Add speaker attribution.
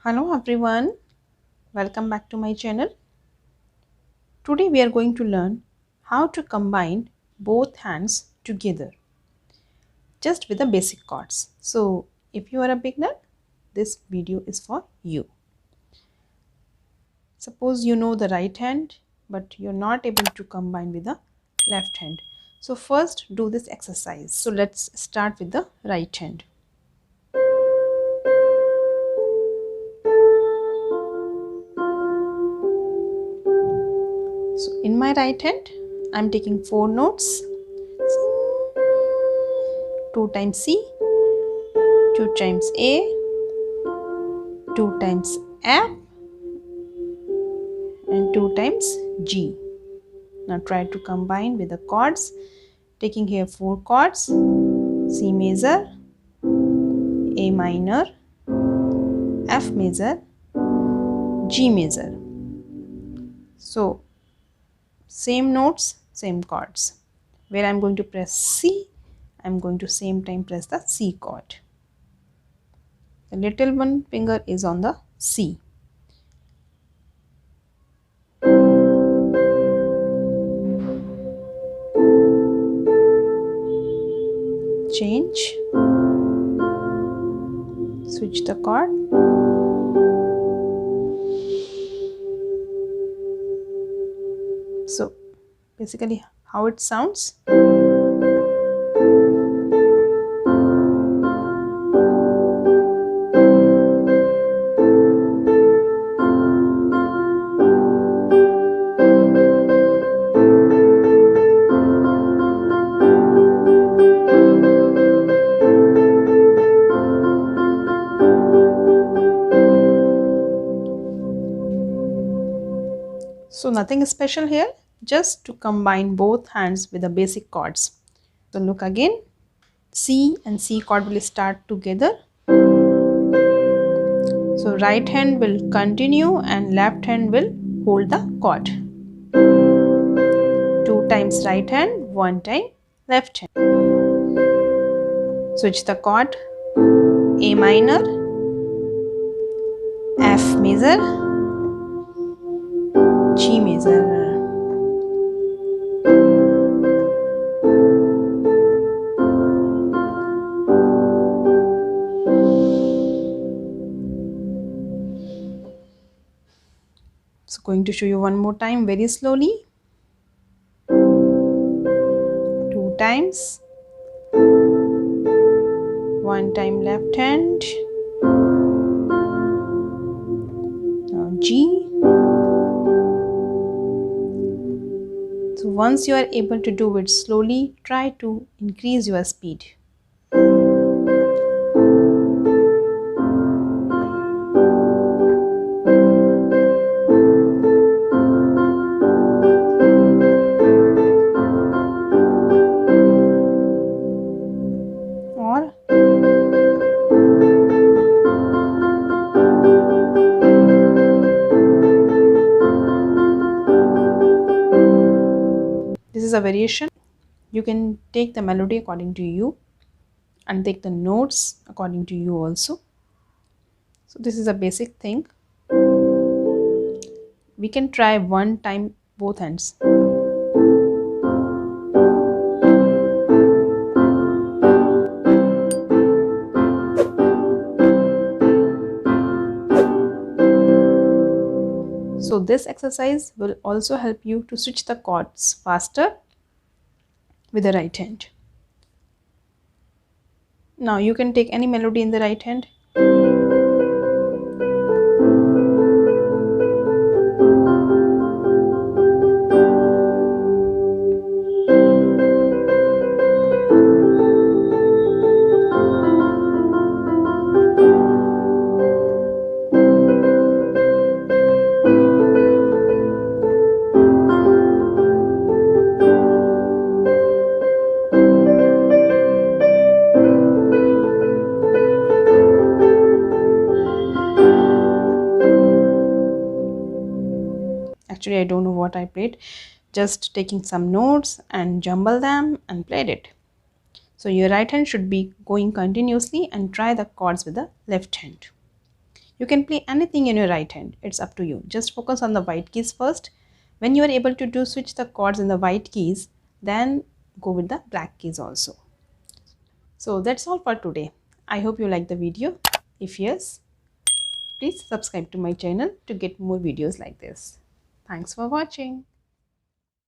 Speaker 1: Hello everyone, welcome back to my channel. Today we are going to learn how to combine both hands together just with the basic chords. So if you are a beginner, this video is for you. Suppose you know the right hand but you're not able to combine with the left hand. So first do this exercise. So let's start with the right hand. So in my right hand, I'm taking 4 notes, 2 times C, 2 times A, 2 times F and 2 times G. Now try to combine with the chords, taking here 4 chords, C major, A minor, F major, G major. So same notes, same chords. Where I'm going to press C, I'm going to same time press the C chord. The little one finger is on the C. Change, switch the chord. So basically how it sounds. So nothing special here, just to combine both hands with the basic chords. So look again, C and C chord will start together. So right hand will continue and left hand will hold the chord. 2 times right hand, 1 time left hand. Switch the chord, A minor, F major, G major. So going to show you one more time very slowly. 2 times, 1 time left hand, now G. So once you are able to do it slowly, try to increase your speed. Or this is a variation. You can take the melody according to you and take the notes according to you also. So this is a basic thing. We can try one time both hands. So this exercise will also help you to switch the chords faster with the right hand. Now you can take any melody in the right hand. Actually, I don't know what I played. Just taking some notes and jumble them and played it. So your right hand should be going continuously and try the chords with the left hand. You can play anything in your right hand. It's up to you. Just focus on the white keys first. When you are able to do switch the chords in the white keys, then go with the black keys also. So that's all for today. I hope you like the video. If yes, please subscribe to my channel to get more videos like this. Thanks for watching.